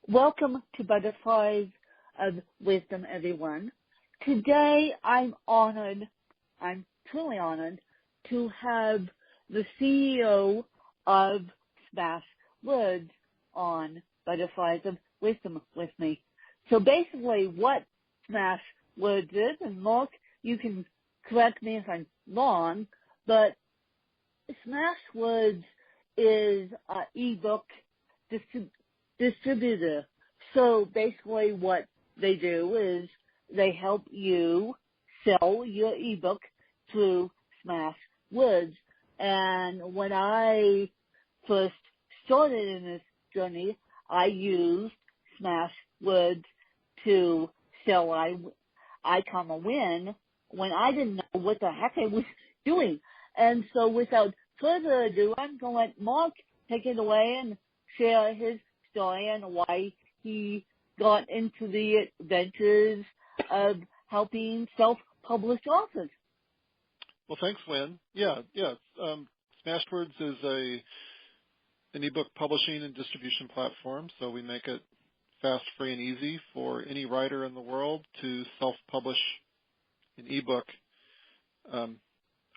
Welcome to Butterflies of Wisdom, everyone. Today, I'm truly honored to have the CEO of Smashwords on Butterflies of Wisdom with me. So basically, what Smashwords is, and Mark, you can correct me if I'm wrong, but Smashwords is an ebook distributor. So basically what they do is they help you sell your ebook through Smashwords. And when I first started in this journey, I used Smashwords to sell I Win when I didn't know what the heck I was doing. And so without further ado, I'm going to let Mark take it away and share his story and why he got into the adventures of helping self-published authors. Well, thanks, Lynn. Yeah. Smashwords is an ebook publishing and distribution platform, so we make it fast, free, and easy for any writer in the world to self-publish an ebook.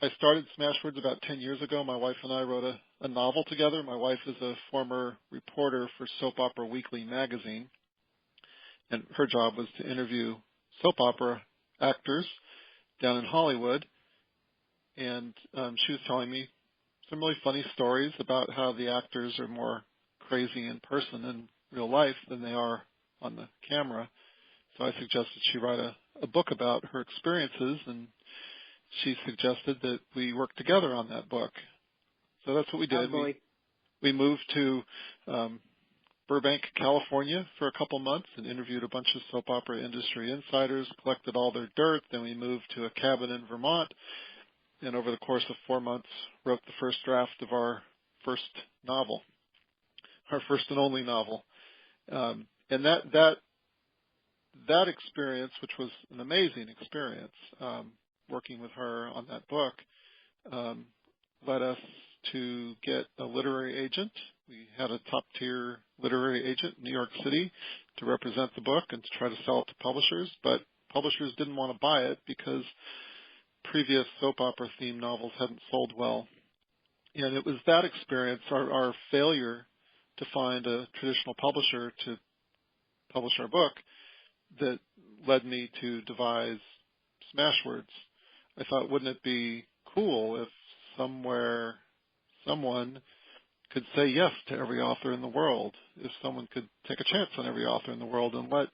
I started Smashwords about 10 years ago. My wife and I wrote a novel together. My wife is a former reporter for Soap Opera Weekly magazine, and her job was to interview soap opera actors down in Hollywood. And she was telling me some really funny stories about how the actors are more crazy in person in real life than they are on the camera. So I suggested she write a book about her experiences, and she suggested that we work together on that book. So that's what we did. Oh, we moved to Burbank, California for a couple months and interviewed a bunch of soap opera industry insiders, collected all their dirt. Then we moved to a cabin in Vermont, and over the course of 4 months wrote the first draft of our first novel, our first and only novel. And that experience, which was an amazing experience, working with her on that book, led us to get a literary agent. We had a top-tier literary agent in New York City to represent the book and to try to sell it to publishers, but publishers didn't want to buy it because previous soap opera-themed novels hadn't sold well. And it was that experience, our failure to find a traditional publisher to publish our book, that led me to devise Smashwords. I thought, wouldn't it be cool if someone could say yes to every author in the world, if someone could take a chance on every author in the world and let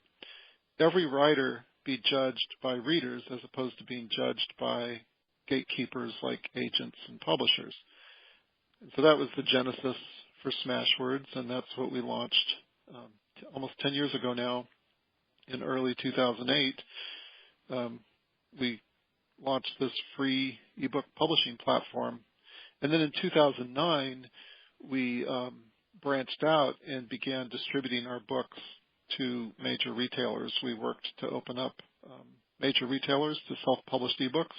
every writer be judged by readers as opposed to being judged by gatekeepers like agents and publishers. And so that was the genesis for Smashwords, and that's what we launched almost 10 years ago now. In early 2008, we launched this free ebook publishing platform. And then in 2009, we branched out and began distributing our books to major retailers. We worked to open up major retailers to self-published ebooks.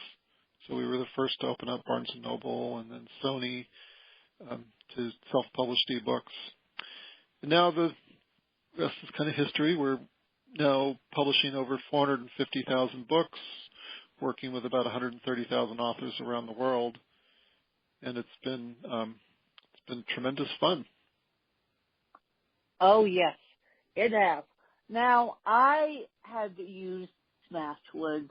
So we were the first to open up Barnes & Noble and then Sony to self-published ebooks. And now the rest is kind of history. We're now publishing over 450,000 books, working with about 130,000 authors around the world, and it's been tremendous fun. Oh, yes, it has. Now, I have used Smashwords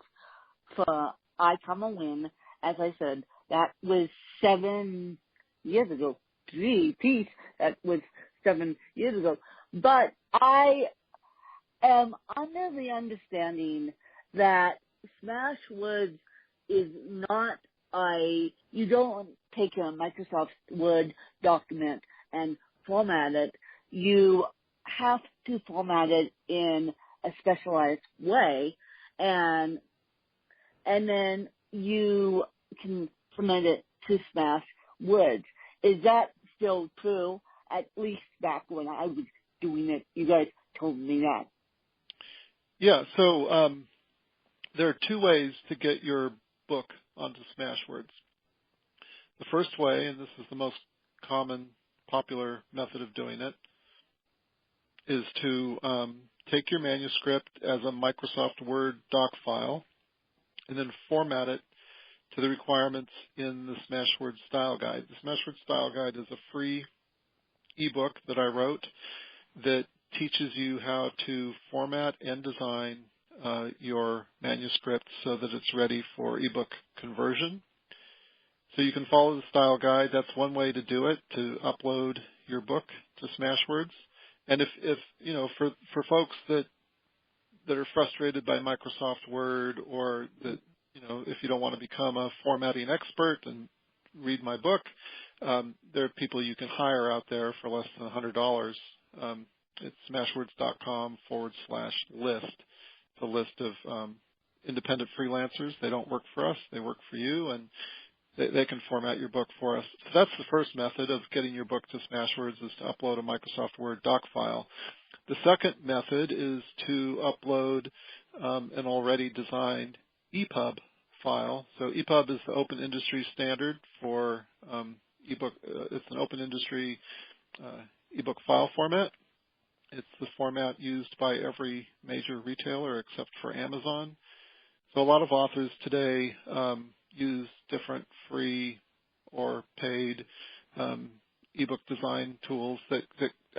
for I Win, as I said. That was 7 years ago. Gee, peace, that was 7 years ago. But I am under the understanding that Smashwords is not you don't take a Microsoft Word document and format it. You have to format it in a specialized way, and then you can submit it to Smashwords. Is that still true? At least back when I was doing it, you guys told me that. Yeah, so there are two ways to get your book onto Smashwords. The first way, and this is the most common, popular method of doing it, is to take your manuscript as a Microsoft Word doc file and then format it to the requirements in the Smashwords Style Guide. The Smashwords Style Guide is a free ebook that I wrote that teaches you how to format and design your manuscript so that it's ready for ebook conversion. So you can follow the style guide. That's one way to do it, to upload your book to Smashwords. And if you know, for folks that are frustrated by Microsoft Word, or that, you know, if you don't want to become a formatting expert and read my book, there are people you can hire out there for less than $100. It's smashwords.com/list. It's a list of independent freelancers. They don't work for us. They work for you, and they can format your book for us. So that's the first method of getting your book to Smashwords, is to upload a Microsoft Word doc file. The second method is to upload an already designed EPUB file. So EPUB is the open industry standard for ebook. It's an open industry ebook file format. It's the format used by every major retailer except for Amazon. So a lot of authors today use different free or paid ebook design tools that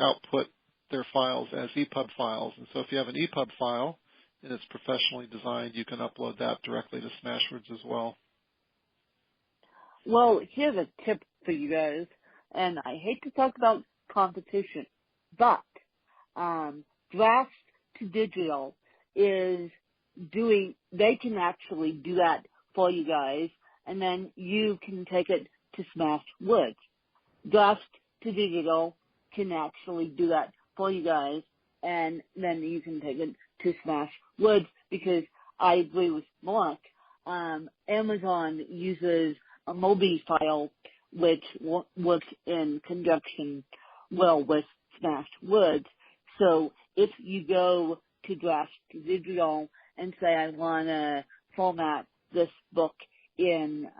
output their files as EPUB files. And so if you have an EPUB file and it's professionally designed, you can upload that directly to Smashwords as well. Well, here's a tip for you guys, and I hate to talk about competition, but Draft to Digital is they can actually do that for you guys, and then you can take it to Smashwords. Draft to Digital can actually do that for you guys, and then you can take it to Smashwords, because I agree with Mark. Amazon uses a Mobi file, which works in conjunction well with Smashwords. So if you go to Draft to Digital and say, I want to format this book in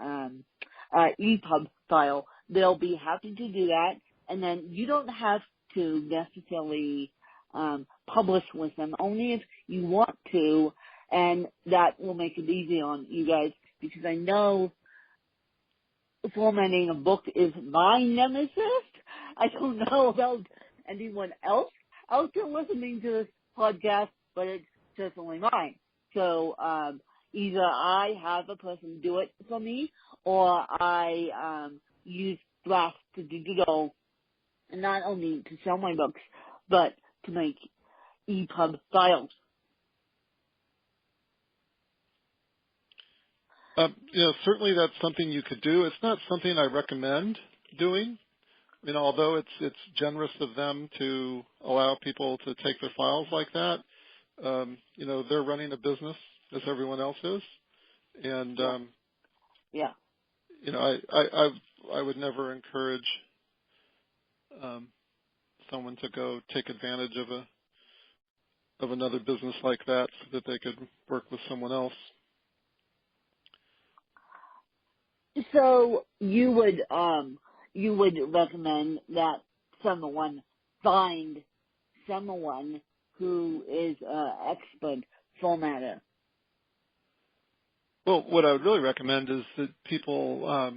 EPUB file, they'll be happy to do that. And then you don't have to necessarily publish with them, only if you want to, and that will make it easy on you guys, because I know formatting a book is my nemesis. I don't know about anyone else out there listening to this podcast, but it's certainly mine. So either I have a person do it for me, or I use Draft to Digital not only to sell my books, but to make EPUB files. Certainly that's something you could do. It's not something I recommend doing. Although it's generous of them to allow people to take their files like that, they're running a business as everyone else is, and I would never encourage someone to go take advantage of another business like that so that they could work with someone else. So you would recommend that someone find someone who is an expert formatter? Well, what I would really recommend is that people,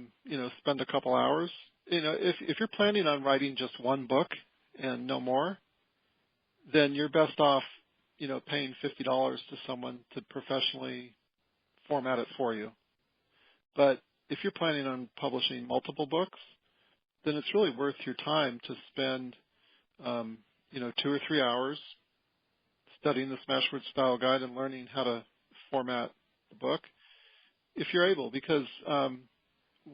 spend a couple hours. If you're planning on writing just one book and no more, then you're best off, paying $50 to someone to professionally format it for you. But if you're planning on publishing multiple books, then it's really worth your time to spend, 2 or 3 hours studying the Smashwords Style Guide and learning how to format the book, if you're able, because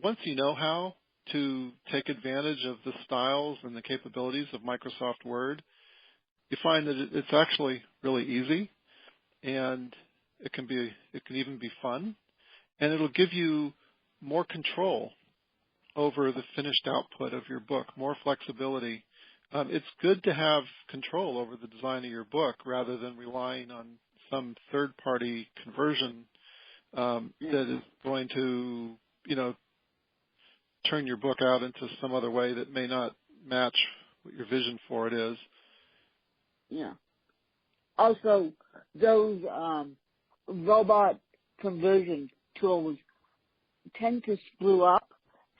once you know how to take advantage of the styles and the capabilities of Microsoft Word, you find that it's actually really easy, and it can even be fun, and it'll give you more control over the finished output of your book, more flexibility. It's good to have control over the design of your book rather than relying on some third-party conversion that is going to, turn your book out into some other way that may not match what your vision for it is. Yeah. Also, those robot conversion tools tend to screw up.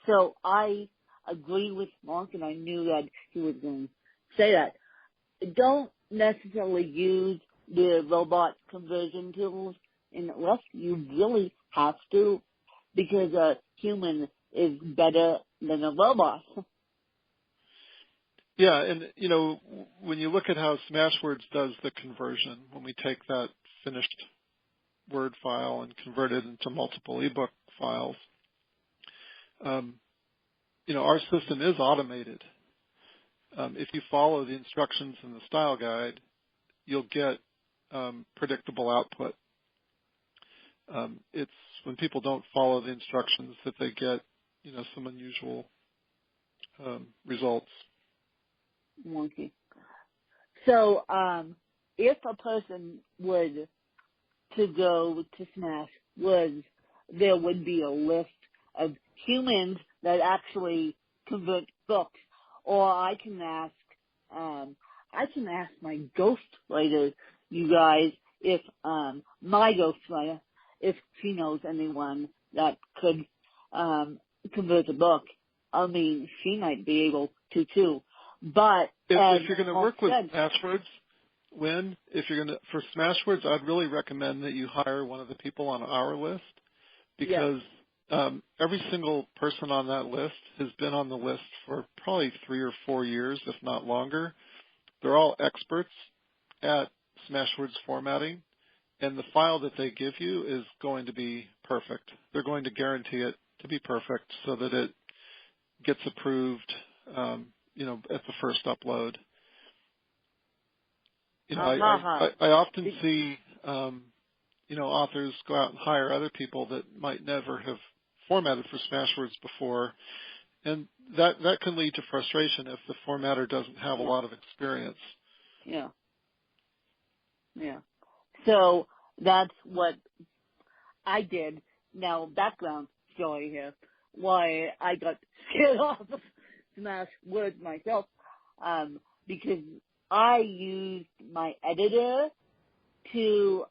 So I agree with Mark, and I knew that he was going to say that. Don't necessarily use the robot conversion tools unless you really have to, because a human is better than a robot. Yeah, and when you look at how Smashwords does the conversion, when we take that finished Word file and convert it into multiple ebook files, our system is automated. If you follow the instructions in the style guide, you'll get predictable output. It's when people don't follow the instructions that they get, some unusual results. Monkey. So, if a person would to go to Smashwords, there would be a list of humans that actually convert books, or I can ask my ghostwriter, you guys, if my ghostwriter, if she knows anyone that could convert a book. I mean, she might be able to too. But if you're going to work with Smashwords, for Smashwords, I'd really recommend that you hire one of the people on our list, because every single person on that list has been on the list for probably 3 or 4 years, if not longer. They're all experts at Smashwords formatting, and the file that they give you is going to be perfect. They're going to guarantee it to be perfect so that it gets approved, at the first upload. I often see, authors go out and hire other people that might never have formatted for Smashwords before, and that can lead to frustration if the formatter doesn't have a lot of experience. Yeah. Yeah. So that's what I did. Now, background story here. Why I got scared off of Smashwords myself, because I used my editor to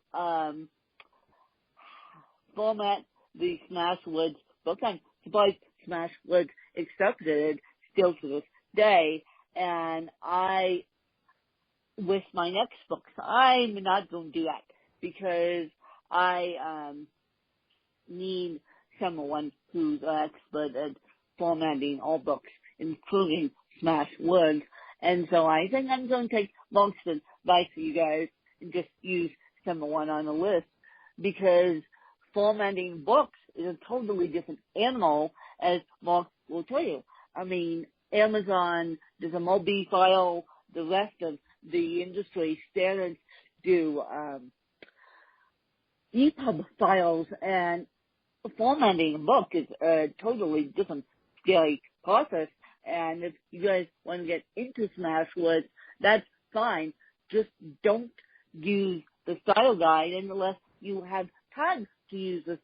format the Smashwords book. I'm surprised Smashwords accepted it still to this day. And with my next books, I'm not going to do that because I need someone who's an expert at formatting all books, including Smashwords. And so I think I'm going to take Mark's advice for you guys and just use someone on the list, because formatting books is a totally different animal, as Mark will tell you. I mean, Amazon does a MOBI file, the rest of the industry standards do EPUB files, and formatting a book is a totally different, scary process. And if you guys want to get into Smashwords, that's fine. Just don't use the style guide unless you have time to use the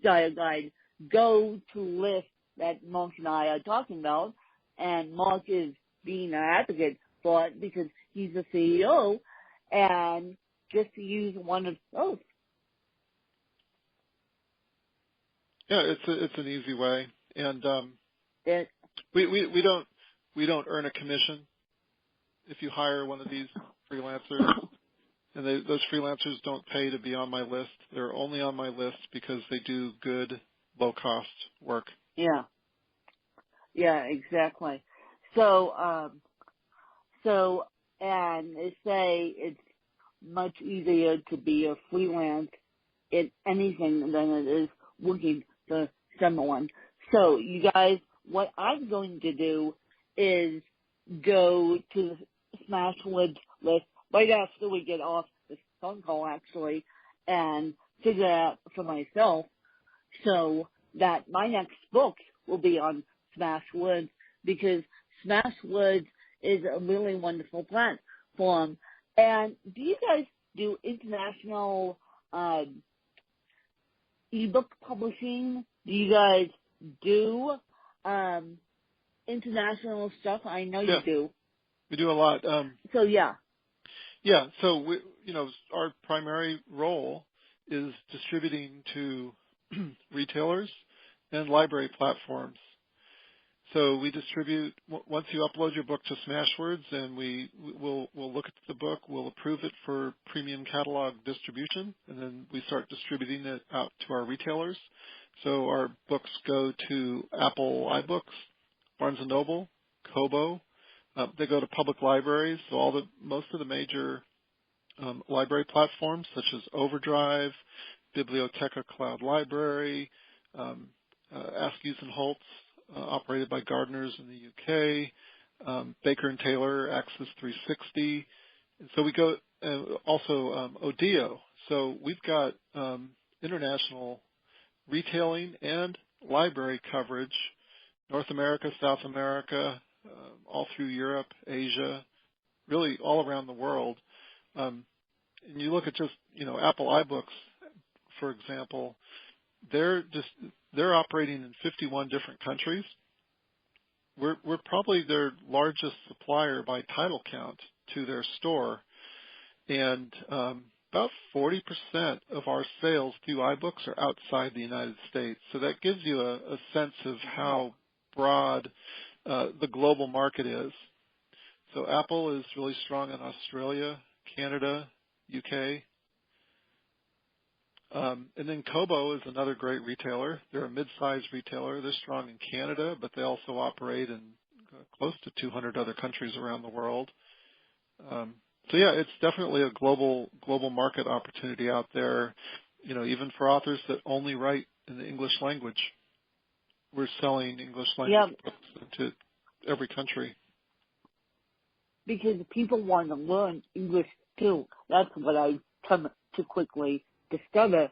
style guide. Go to lists that Mark and I are talking about, and Mark is being an advocate for it because he's the CEO, and just to use one of those. Yeah, it's an easy way, and we don't earn a commission if you hire one of these freelancers, and those freelancers don't pay to be on my list. They're only on my list because they do good, low-cost work. Yeah, exactly. So and they say it's much easier to be a freelance in anything than it is working for someone. So you guys, what I'm going to do is go to the Smashwords list right after we get off this phone call, actually, and figure out for myself so that my next books will be on Smashwords, because Smashwords is a really wonderful platform. And do you guys do international ebook publishing? Do you guys do international stuff? I know you do. We do a lot. Yeah. So our primary role is distributing to retailers and library platforms. So we distribute once you upload your book to Smashwords, and we'll look at the book, we'll approve it for premium catalog distribution, and then we start distributing it out to our retailers. So our books go to Apple iBooks, Barnes & Noble, Kobo. They go to public libraries, so most of the major library platforms such as Overdrive, Bibliotheca Cloud Library, Askews and Holtz, operated by Gardners in the UK, Baker and Taylor, Access 360. And so we go also Odeo. So we've got international retailing and library coverage, North America, South America, all through Europe, Asia, really all around the world. And you look at just, Apple iBooks, for example, they're operating in 51 different countries. We're probably their largest supplier by title count to their store, and about 40% of our sales through iBooks are outside the United States. So that gives you a sense of how broad the global market is. So Apple is really strong in Australia, Canada, UK. And then Kobo is another great retailer. They're a mid-sized retailer. They're strong in Canada, but they also operate in close to 200 other countries around the world. So yeah, it's definitely a global market opportunity out there. Even for authors that only write in the English language, we're selling English language books into every country. Because people want to learn English too. That's what I come to quickly discover,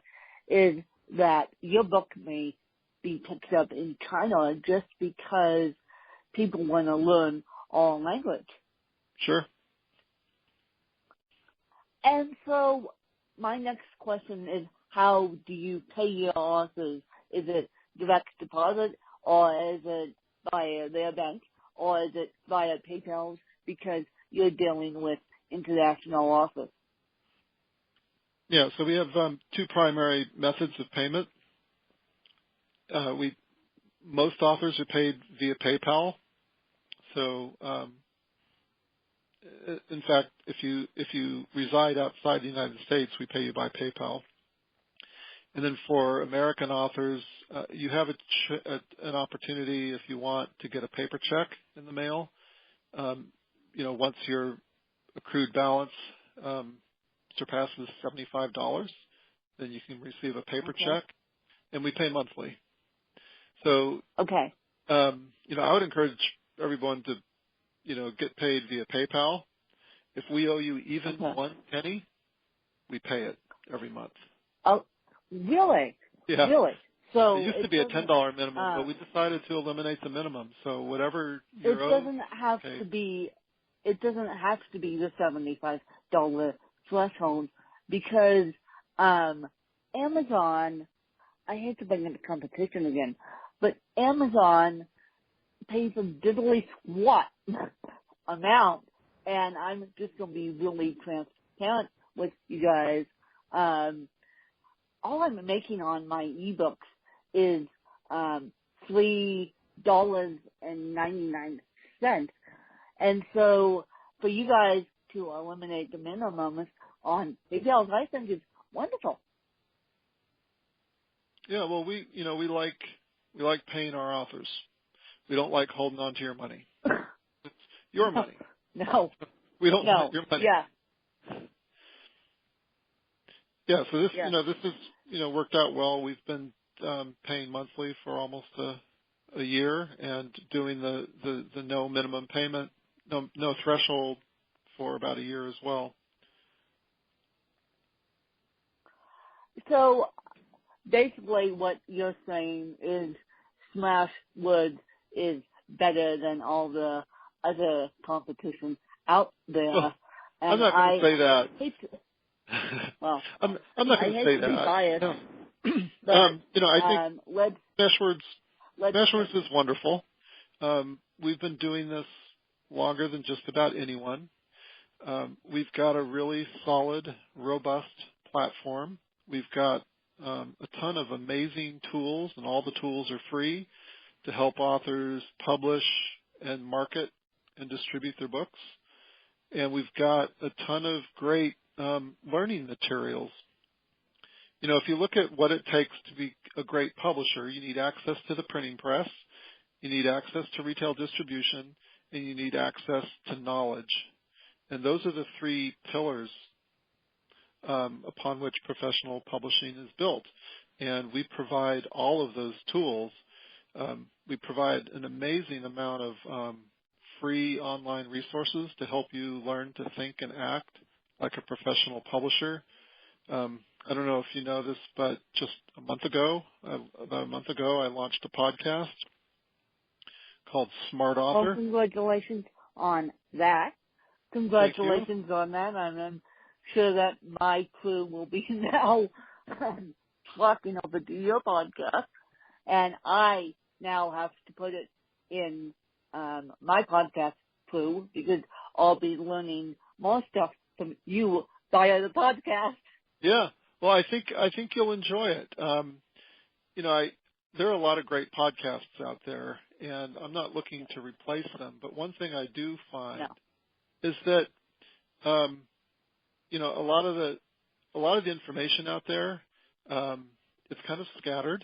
is that your book may be picked up in China just because people want to learn all language. Sure. And so my next question is, how do you pay your authors? Is it direct deposit, or is it via their bank, or is it via PayPal, because you're dealing with international authors? Yeah, so we have two primary methods of payment. Most authors are paid via PayPal. So, in fact, if you reside outside the United States, we pay you by PayPal. And then for American authors, you have an opportunity, if you want, to get a paper check in the mail. Once your accrued balance surpasses $75, then you can receive a paper check, and we pay monthly. So, I would encourage everyone to, get paid via PayPal. If we owe you even 1 penny, we pay it every month. Oh, really? Yeah. Really? So it used to be a $10 minimum, but we decided to eliminate the minimum. So whatever you're owed, doesn't have to be. It doesn't have to be the $75 threshold, because Amazon, I hate to bring into competition again, but Amazon pays a diddly squat amount, and I'm just going to be really transparent with you guys. All I'm making on my ebooks is $3.99. And so for you guys to eliminate the minimums on PayPal, I think is wonderful. Yeah, well, we like paying our authors. We don't like holding on to your money. It's your money. No. We don't want your money. Yeah. Yeah, so this, this has, worked out well. We've been paying monthly for almost a year, and doing the no minimum payment, no threshold for about a year as well. So basically what you're saying is Smashwords is better than all the other competition out there. Well, I'm not going to say that. Well, I'm not going to say that. Be biased, no. But, I think Smashwords is wonderful. We've been doing this longer than just about anyone. We've got a really solid, robust platform. We've got a ton of amazing tools, and all the tools are free to help authors publish and market and distribute their books. And we've got a ton of great learning materials. You know, if you look at what it takes to be a great publisher, you need access to the printing press, you need access to retail distribution, and you need access to knowledge. And those are the three pillars upon which professional publishing is built. And we provide all of those tools. We provide an amazing amount of free online resources to help you learn to think and act like a professional publisher. I don't know if you know this, but just about a month ago, I launched a podcast called Smart Author. Well, congratulations on that. Congratulations on that. I'm sure that my crew will be now flocking over to your podcast. And I now have to put it in my podcast crew because I'll be learning more stuff from you via the podcast. Yeah. Well, I think you'll enjoy it. You know, there are a lot of great podcasts out there, and I'm not looking to replace them. But one thing I do find is that, you know, a lot of the information out there, it's kind of scattered.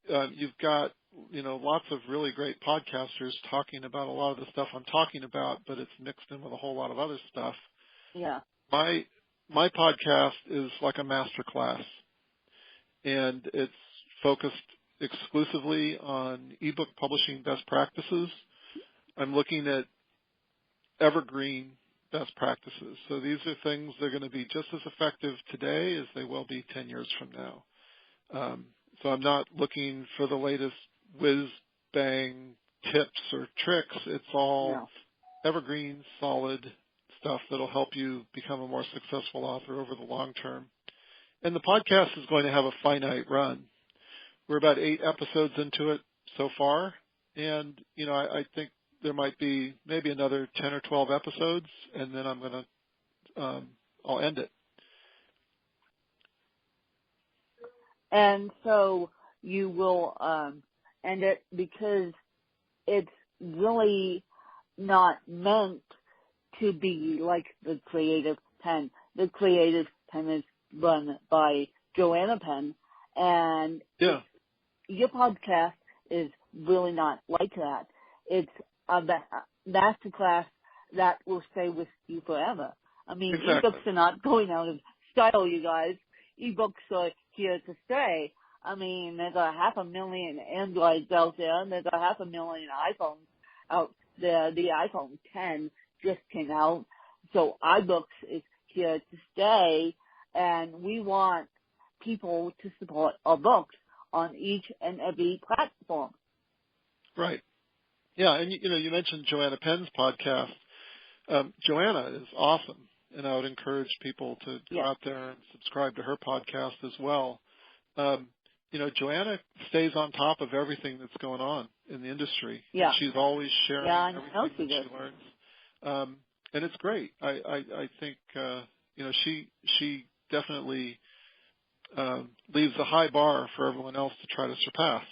You've got, you know, lots of really great podcasters talking about a lot of the stuff I'm talking about, but it's mixed in with a whole lot of other stuff. Yeah. My podcast is like a master class, and it's focused exclusively on ebook publishing best practices. I'm looking at evergreen best practices. So these are things that are going to be just as effective today as they will be 10 years from now. So I'm not looking for the latest whiz-bang tips or tricks. It's all evergreen, solid stuff that'll help you become a more successful author over the long term. And the podcast is going to have a finite run. We're about 8 episodes into it so far, and, you know, I think there might be maybe another 10 or 12 episodes, and then I'm going to, I'll end it. And so you will end it because it's really not meant to be like the Creative Pen. The Creative Pen is run by Joanna Penn, and your podcast is really not like that. It's a masterclass that will stay with you forever. I mean, ebooks are not going out of style, you guys. Ebooks are here to stay. I mean, there's 500,000 Androids out there, and there's 500,000 iPhones out there. The iPhone 10 just came out, so iBooks is here to stay, and we want people to support our books on each and every platform. Right. Yeah, and you know, you mentioned Joanna Penn's podcast. Joanna is awesome, and I would encourage people to go out there and subscribe to her podcast as well. You know, Joanna stays on top of everything that's going on in the industry. Yeah. And she's always sharing everything that she learns. And it's great. I think, you know, she definitely leaves a high bar for everyone else to try to surpass.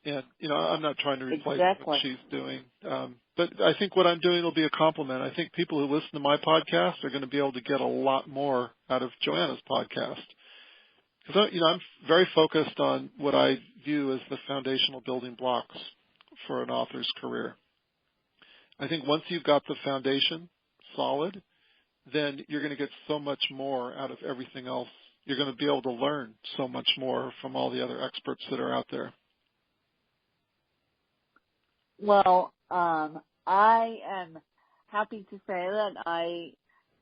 And, you know, I'm not trying to replace what she's doing. But I think what I'm doing will be a compliment. I think people who listen to my podcast are going to be able to get a lot more out of Joanna's podcast. Because, you know, I'm very focused on what I view as the foundational building blocks for an author's career. I think once you've got the foundation solid, then you're going to get so much more out of everything else. You're going to be able to learn so much more from all the other experts that are out there. Well, I am happy to say that I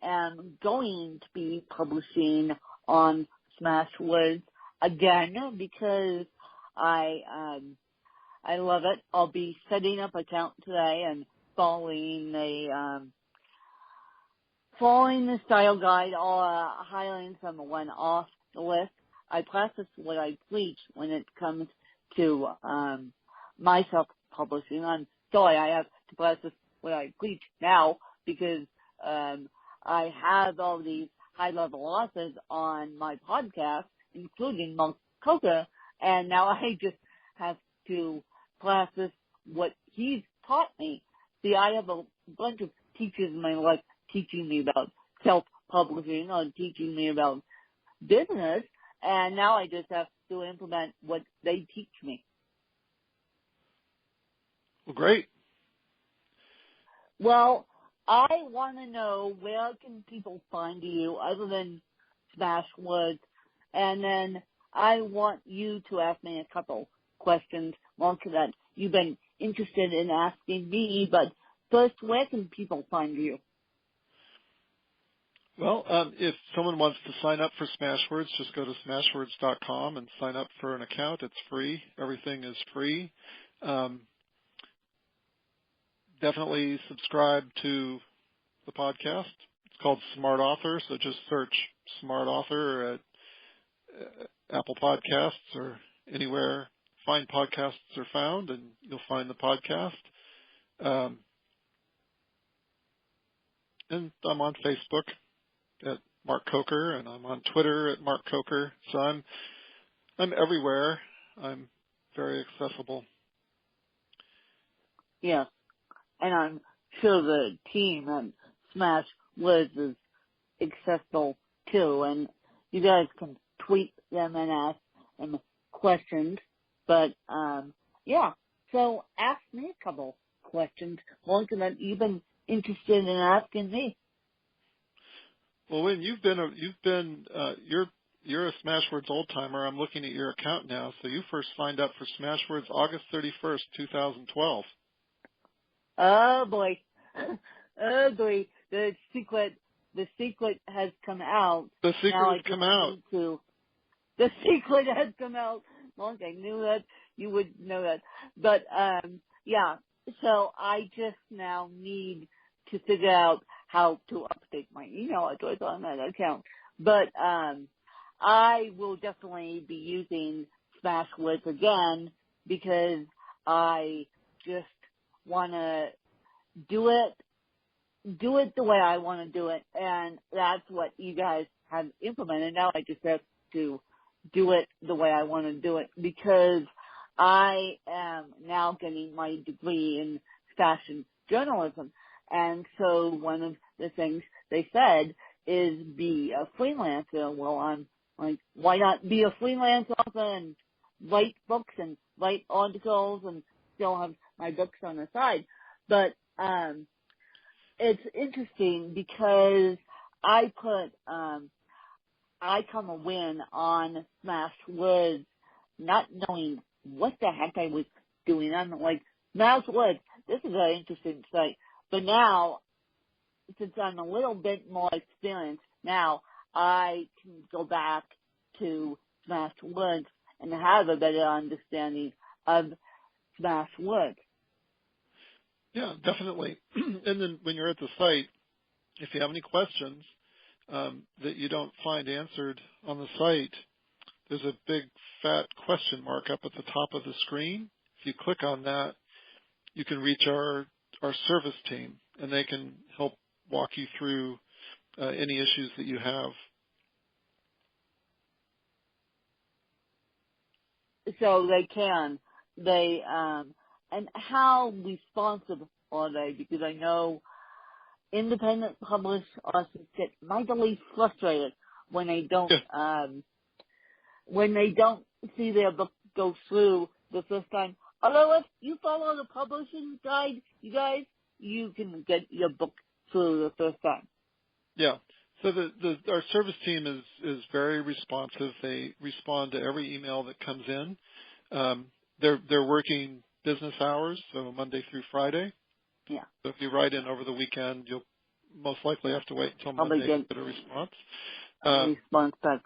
am going to be publishing on Smashwords again because I love it. I'll be setting up an account today and following the style guide, or highlighting someone off the list. I practice what I preach when it comes to my self-publishing. I'm sorry, I have to practice what I preach now because I have all these high-level authors on my podcast, including Mark Coker, and now I just have to practice what he's taught me. See, I have a bunch of teachers in my life teaching me about self-publishing or teaching me about business, and now I just have to implement what they teach me. Well, great. Well, I want to know, where can people find you other than Smashwords? And then I want you to ask me a couple questions, Mark, that you've been interested in asking me. But first, where can people find you? Well, if someone wants to sign up for Smashwords, just go to smashwords.com and sign up for an account. It's free. Everything is free. Definitely subscribe to the podcast. It's called Smart Author, so just search Smart Author at Apple Podcasts or anywhere fine podcasts are found, and you'll find the podcast. And I'm on Facebook at Mark Coker, and I'm on Twitter at Mark Coker. So I'm everywhere. I'm very accessible. Yes, and I'm sure the team at Smashwords is accessible too, and you guys can tweet them and ask them questions. But yeah, so ask me a couple questions, one that you've been interested in asking me. Well, Wynn, you're a Smashwords old timer. I'm looking at your account now. So you first signed up for Smashwords August 31st, 2012. Oh boy, oh boy, the secret has come out. The secret has come out. The secret has come out. Long I knew that you would know that, but yeah. So I just now need to figure out how to update my email address on that account. But I will definitely be using Smashwords again because I just want to do it the way I want to do it, and that's what you guys have implemented. Now I just have to do it the way I want to do it because I am now getting my degree in fashion journalism. And so one of the things they said is be a freelancer. Well, I'm like, why not be a freelance author and write books and write articles and still have my books on the side? But it's interesting because I put I Come a Win on Smashwords, not knowing what the heck I was doing. I'm like, Smashwords, this is an interesting site. But now, since I'm a little bit more experienced, now I can go back to Smashwords and have a better understanding of Smashwords. Yeah, definitely. And then when you're at the site, if you have any questions that you don't find answered on the site, there's a big fat question mark up at the top of the screen. If you click on that, you can reach our service team, and they can help walk you through any issues that you have. So they can. And how responsive are they? Because I know independent published authors get mightily frustrated when they don't see their book go through the first time. Although if you follow the publishing guide, you guys, you can get your book through the first time. Yeah. So our service team is very responsive. They respond to every email that comes in. They're working business hours, so Monday through Friday. Yeah. So if you write in over the weekend, you'll most likely have to wait until Monday to get a response. Response back.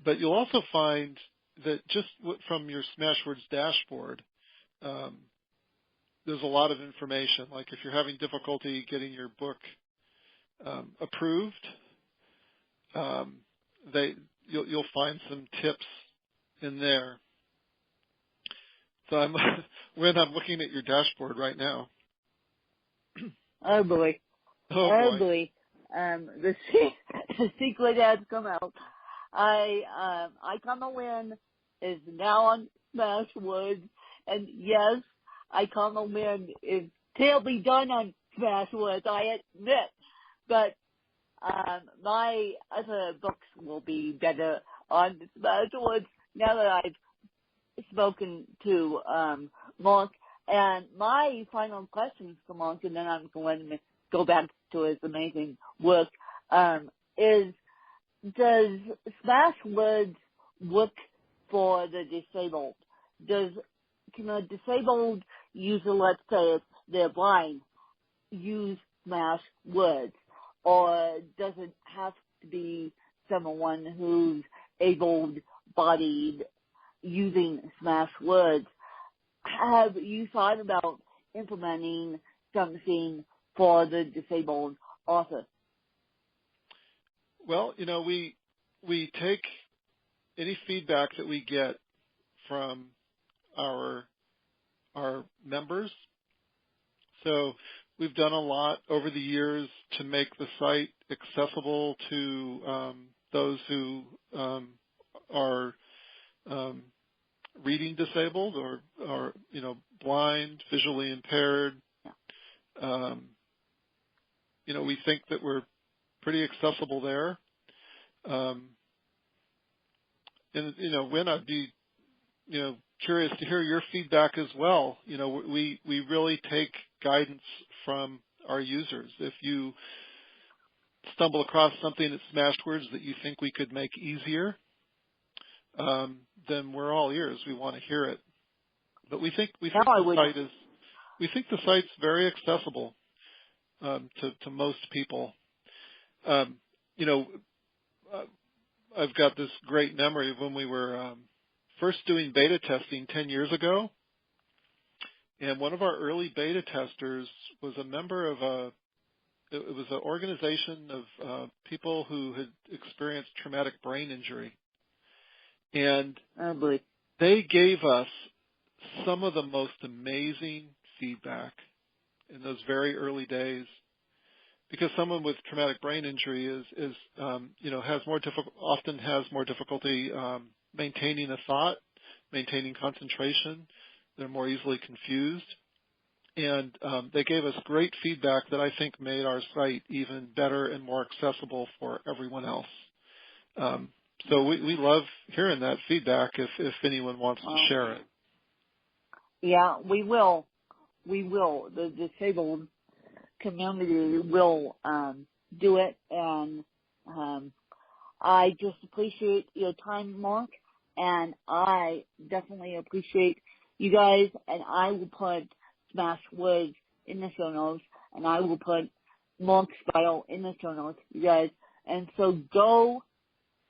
But you'll also find that just from your Smashwords dashboard, there's a lot of information. Like if you're having difficulty getting your book approved, you'll find some tips in there. So I'm looking at your dashboard right now. Oh boy. Oh Oh boy. boy, the the secret has come out. I Come a Win is now on Smashwords, and yes, I Come a Win is terribly done on Smashwords, I admit, but my other books will be better on Smashwords now that I've spoken to Mark. And my final questions to Mark, and then I'm going to go back to his amazing work, is, does Smashwords work for the disabled? Can a disabled user, let's say if they're blind, use Smashwords? Or does it have to be someone who's able-bodied using Smashwords? Have you thought about implementing something for the disabled author? Well, we take any feedback that we get from our members. So we've done a lot over the years to make the site accessible to those who are reading disabled or blind, visually impaired. We think that we're pretty accessible there. And Wynn, I'd be curious to hear your feedback as well. We really take guidance from our users. If you stumble across something at Smashwords that you think we could make easier, then we're all ears. We want to hear it. But we think the site's very accessible to most people. I've got this great memory of when we were first doing beta testing 10 years ago, and one of our early beta testers was a member of it was an organization of people who had experienced traumatic brain injury. And they gave us some of the most amazing feedback in those very early days, because someone with traumatic brain injury often has more difficulty maintaining a thought, maintaining concentration. They're more easily confused. And they gave us great feedback that I think made our site even better and more accessible for everyone else. So we love hearing that feedback if anyone wants to share it. Yeah, we will. We will. The disabled community will do it, and I just appreciate your time, Mark, and I definitely appreciate you guys, and I will put Smashwords in the show notes, and I will put Mark's bio in the show notes, you guys. And so go,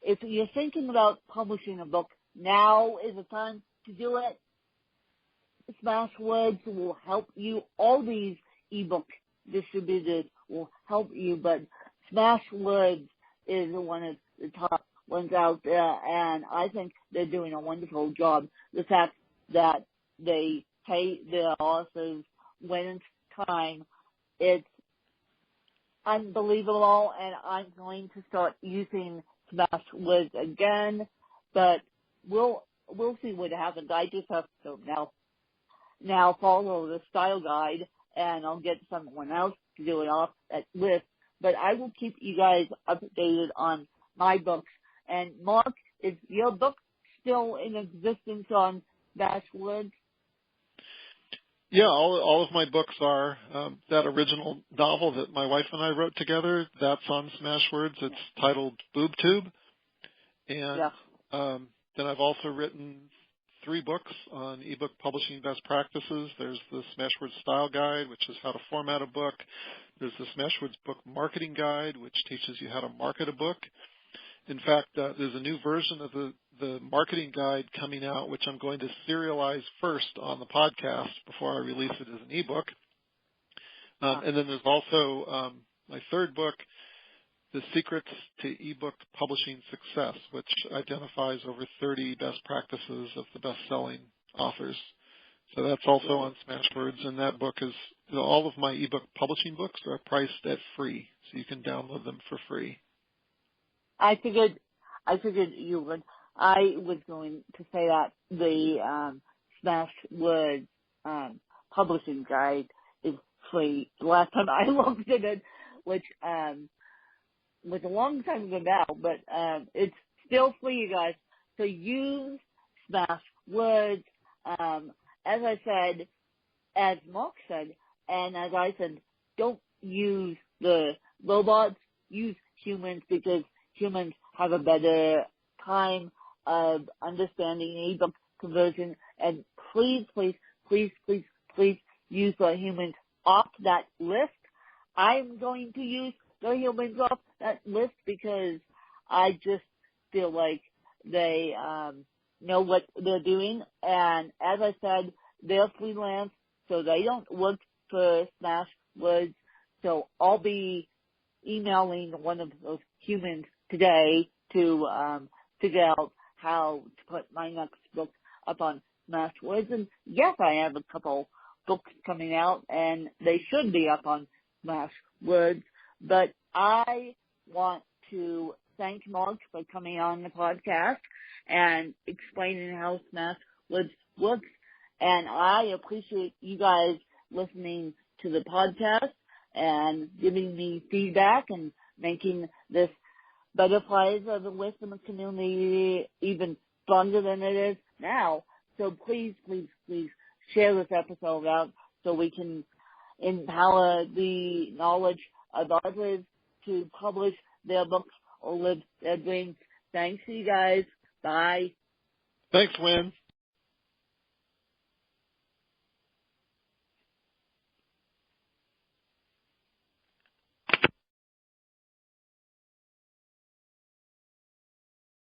if you're thinking about publishing a book, now is the time to do it. Smashwords will help you. All these ebook distributors will help you, but Smashwords is one of the top ones out there, and I think they're doing a wonderful job. The fact that they pay their authors when it's time, it's unbelievable, and I'm going to start using Smashwords again, but we'll see what happens. I just have to now follow the style guide, and I'll get someone else to do it off with. But I will keep you guys updated on my books. And Mark, is your book still in existence on Smashwords? Yeah, all of my books are. That original novel that my wife and I wrote together, that's on Smashwords. It's titled Boob Tube. And then I've also written 3 books on ebook publishing best practices. There's the Smashwords Style Guide, which is how to format a book. There's the Smashwords Book Marketing Guide, which teaches you how to market a book. In fact, there's a new version of the marketing guide coming out, which I'm going to serialize first on the podcast before I release it as an ebook. And then there's also my 3rd book, The Secrets to Ebook Publishing Success, which identifies over 30 best practices of the best-selling authors. So that's also on Smashwords, and that book is all of my ebook publishing books are priced at free, so you can download them for free. I figured you would. I was going to say that the Smashed Woods publishing guide is free. The last time I looked at it, which was a long time ago now, but it's still free, you guys. So use Smashed Woods. As I said, as Mark said, and as I said, don't use the robots, use humans, because humans have a better time of understanding ebook conversion. And please, please, please, please, please use the humans off that list. I'm going to use the humans off that list because I just feel like they know what they're doing. And as I said, they're freelance, so they don't work for Smashed Woods. So I'll be emailing one of those humans today to figure out how to put my next book up on Smashed Woods. And yes, I have a couple books coming out, and they should be up on Smashed Woods. But I want to thank Mark for coming on the podcast and explaining how Smashed Woods works. And I appreciate you guys listening to the podcast and giving me feedback and making this Butterflies of the Wisdom community even stronger than it is now. So please, please, please share this episode out so we can empower the knowledge of others to publish their books or live their dreams. Thanks, you guys. Bye. Thanks, Wynn.